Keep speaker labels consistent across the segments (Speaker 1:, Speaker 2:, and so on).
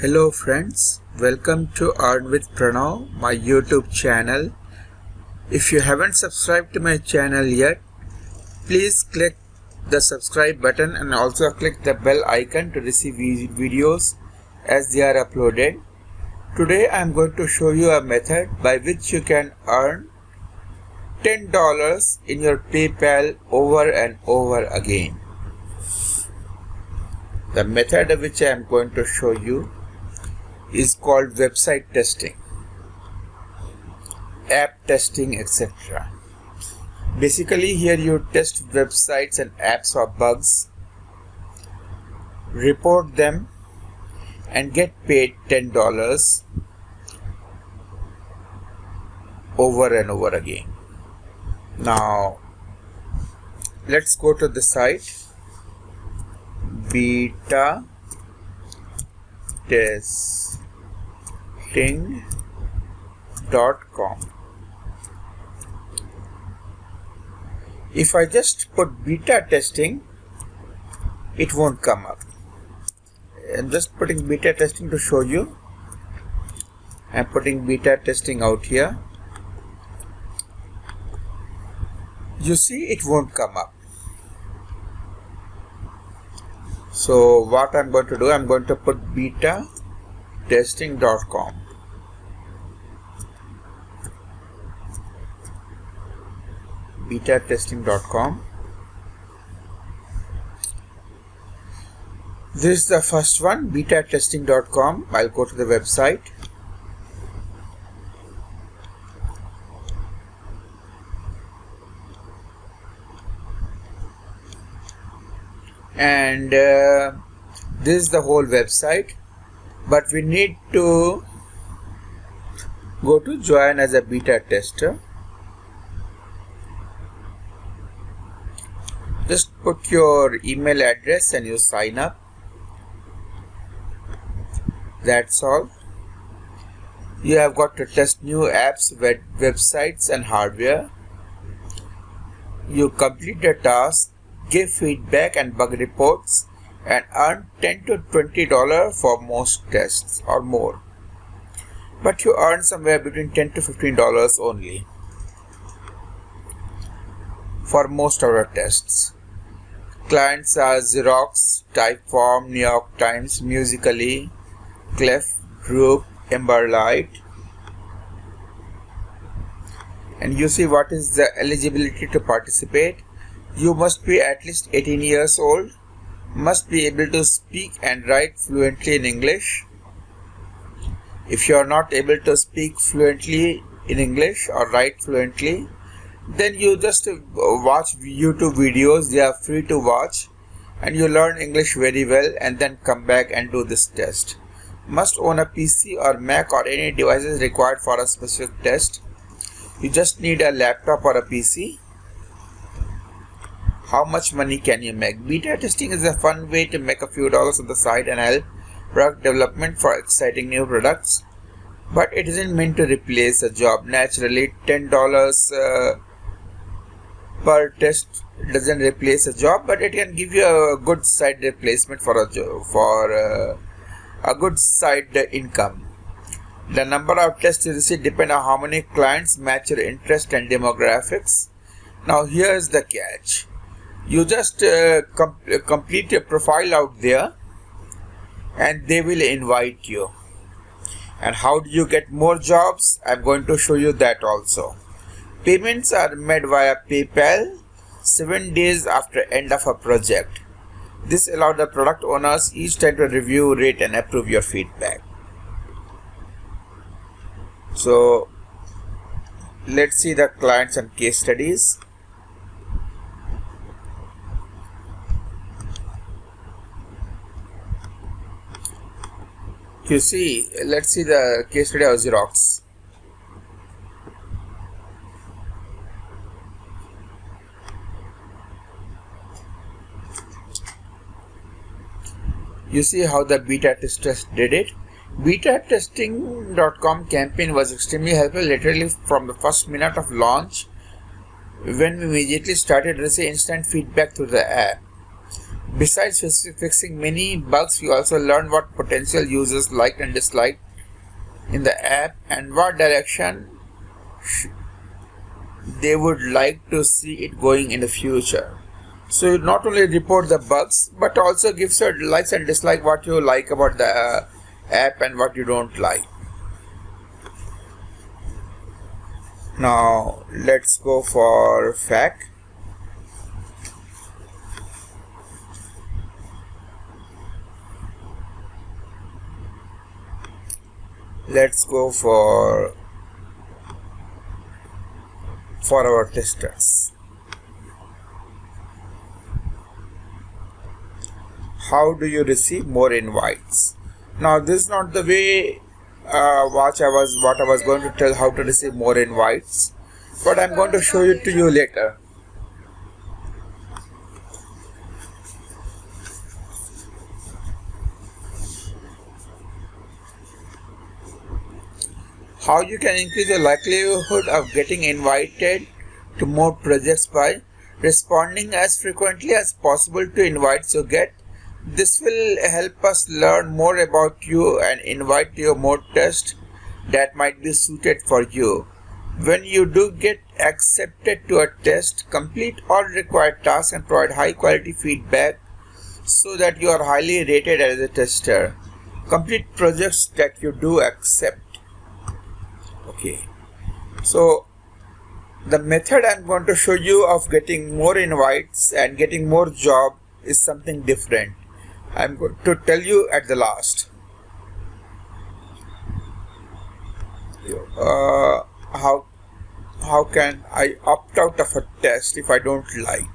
Speaker 1: Hello friends, welcome to Earn with Pranav, my YouTube channel. If you haven't subscribed to my channel yet, please click the subscribe button and also click the bell icon to receive videos as they are uploaded. Today I am going to show you a method by which you can earn $10 in your PayPal over and over again. The method which I am going to show you is called website testing, app testing, etc. Basically, here you test websites and apps for bugs, report them, and get paid $10 over and over again. Now, let's go to the site betatesting.com. If I just put beta testing, it won't come up. I'm just putting beta testing to show you. I'm putting beta testing out here. You see, it won't come up. So what I'm going to do, I'm going to put betatesting.com. betatesting.com. This is the first one, betatesting.com. I'll go to the website. And this is the whole website, but we need to go to join as a beta tester. Just put your email address and you sign up. That's all. You have got to test new apps, websites and hardware. You complete the task, give feedback and bug reports, and earn $10 to $20 for most tests or more. But you earn somewhere between $10 to $15 only for most of our tests. Clients are Xerox, Typeform, New York Times, Musical.ly, Clef, Group, Emberlight. And you see what is the eligibility to participate. You must be at least 18 years old, must be able to speak and write fluently in English. If you are not able to speak fluently in English or write fluently, then you just watch YouTube videos. They are free to watch and you learn English very well and then come back and do this test. Must own a PC or Mac or any devices required for a specific test. You just need a laptop or a PC. How much money can you make? Beta testing is a fun way to make a few dollars on the side and help product development for exciting new products. But it isn't meant to replace a job. Naturally, $10 per test doesn't replace a job, but it can give you a good side replacement for a job, for a good side income. The number of tests you receive depend on how many clients match your interest and demographics. Now here is the catch. You just complete your profile out there and they will invite you. And how do you get more jobs? I'm going to show you that also. Payments are made via PayPal 7 days after end of a project. This allows the product owners each time to review, rate and approve your feedback. So let's see the clients and case studies. You see, let's see the case study of Xerox. You see how the beta testers did it. Betatesting.com campaign was extremely helpful literally from the first minute of launch when we immediately started receiving instant feedback through the app. Besides fixing many bugs, we also learned what potential users liked and disliked in the app and what direction they would like to see it going in the future. So you not only report the bugs but also gives your likes and dislike, what you like about the app and what you don't like. Now let's go for FAQ. Let's go for our testers. How do you receive more invites? Now this is not the way what I was going to tell how to receive more invites, but I'm going to show it to you later. How you can increase the likelihood of getting invited to more projects by responding as frequently as possible to invites you get. This will help us learn more about you and invite you more tests that might be suited for you. When you do get accepted to a test, complete all required tasks and provide high quality feedback so that you are highly rated as a tester. Complete projects that you do accept. Okay, so the method I'm going to show you of getting more invites and getting more job is something different. I'm going to tell you at the last. How can I opt out of a test if I don't like?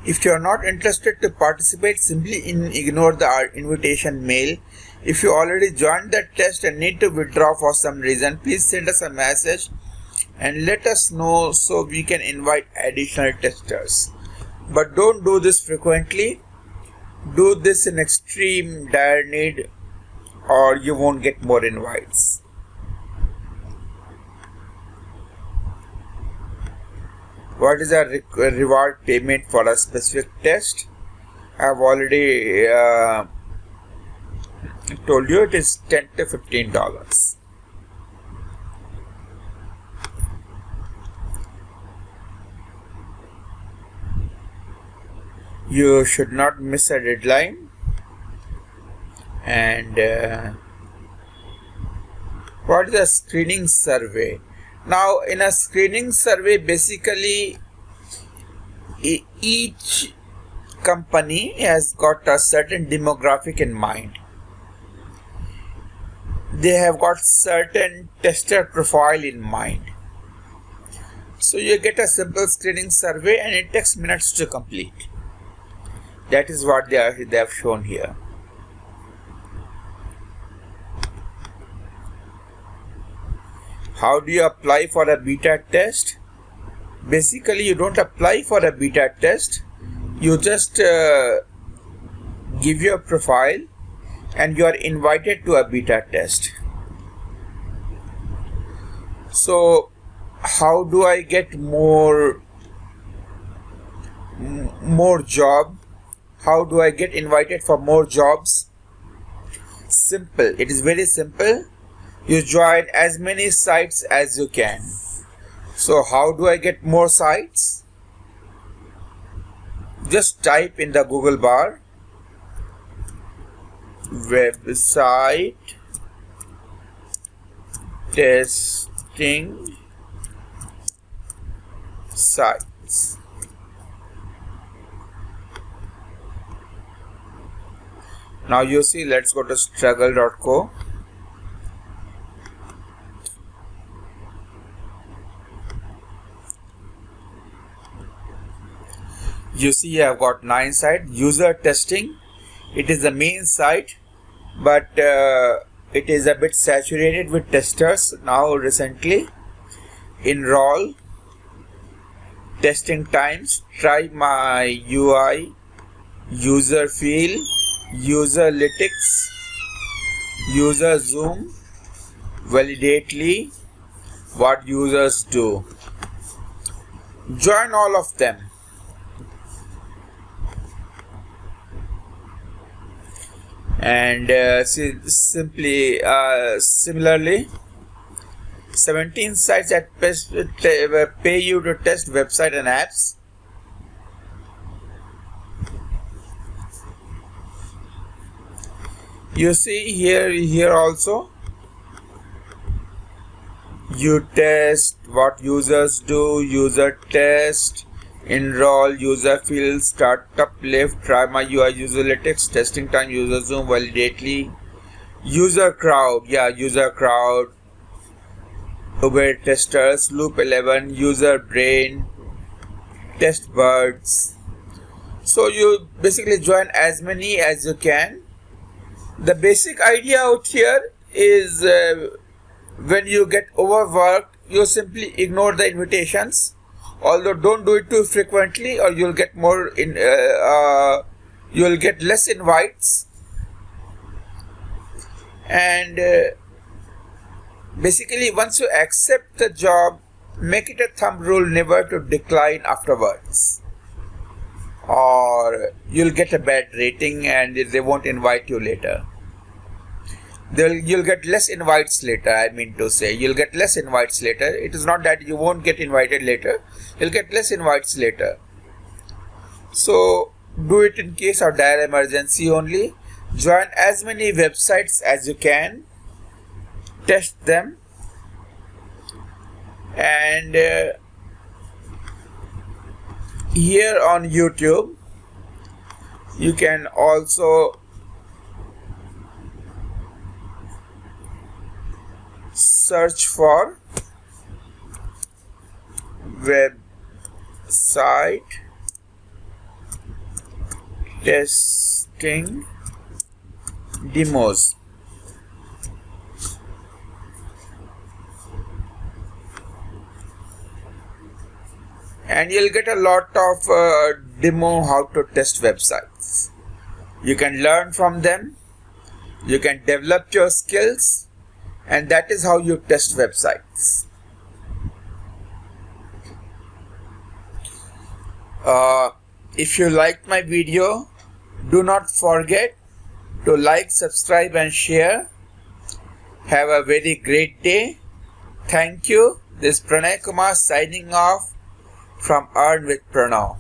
Speaker 1: If you are not interested to participate, simply ignore the invitation mail. If you already joined the test and need to withdraw for some reason, please send us a message and let us know so we can invite additional testers. But don't do this frequently. Do this in extreme dire need or you won't get more invites. What is a reward payment for a specific test? I have already told you it is $10 to $15. You should not miss a deadline. And what is a screening survey? Now, in a screening survey, basically each company has got a certain demographic in mind. They have got certain tester profile in mind. So you get a simple screening survey and it takes minutes to complete. That is what they have shown here. How do you apply for a beta test? Basically, you don't apply for a beta test. You just give your profile and you are invited to a beta test. So, how do I get more job? How do I get invited for more jobs? Simple. It is very simple. You join as many sites as you can. So how do I get more sites? Just type in the Google bar website testing sites. Now you see, let's go to struggle.co. You see, I have got 9 sites. User testing, it is the main site, but it is a bit saturated with testers now recently. Enroll, testing times, try my UI, user feel, userlytics, user zoom, validately, what users do. join all of them. And similarly, 17 sites that pay you to test website and apps. You see here also, you test what users do, user test, enroll, user field, startup lift, try my UI, userlytics, testing time, user zoom, validately, user crowd, user crowd, Uber testers, loop 11, user brain, test birds. So you basically join as many as you can. The basic idea out here is when you get overworked, you simply ignore the invitations. Although don't do it too frequently, or you'll get you'll get less invites. And basically, once you accept the job, make it a thumb rule never to decline afterwards, or you'll get a bad rating and they won't invite you later. You'll get less invites later. I mean to say, you'll get less invites later. It is not that you won't get invited later. You'll get less invites later. So do it in case of dire emergency only. Join as many websites as you can. Test them. And here on YouTube, you can also search for website testing demos. And you'll get a lot of demo how to test websites. You can learn from them. You can develop your skills. And that is how you test websites. If you liked my video, do not forget to like, subscribe and share. Have a very great day. Thank you. This is Pranay Kumar signing off from Earn with Pranav.